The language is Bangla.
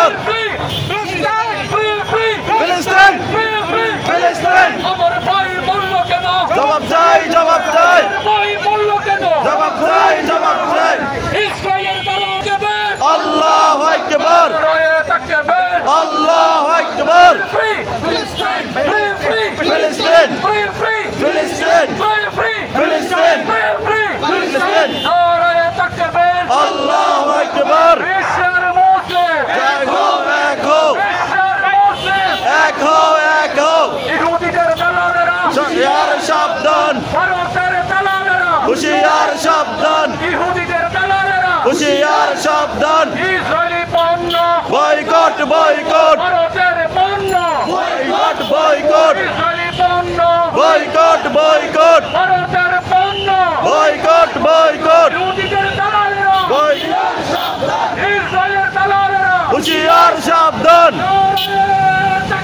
একবার ফিলিস্তিন ফিলিস্তিন আমার ভাই বলল কেন জবাব চাই জবাব চাই ভাই বলল কেন জবাব চাই জবাব চাই ইসরায়েল তালাক দেবে আল্লাহু আকবার রায়ে তাকবীর আল্লাহু আকবার ফ্রি ফিলিস্তিন ফ্রি ফ্রি ফিলিস্তিন ফ্রি ফ্রি ফিলিস্তিন ফ্রি ফ্রি ফিলিস্তিন ফ্রি ফ্রি ফিলিস্তিন রায়ে তাকবীর আল্লাহু আকবার বিশ্বের মুসলিম এক হো এক হো বিশ্বের মুসলিম এক হো এক হো ইহুদিদের দালালেরা হুশিয়ার সাবধান ভারতের দালালেরা হুশিয়ার সাবধান ইহুদিদের দালালেরা হুশিয়ার সাবধান ইসরায়েলি পণ্য বয়কট বয়কট ভারতের পণ্য বয়কট বয়কট ইসরায়েলি পণ্য বয়কট বয়কট ভারতের পণ্য বয়কট বয়কট ইহুদিদের দালালেরা ইসরায়েলের দালালেরা হুশিয়ার সাবধান নারায়ে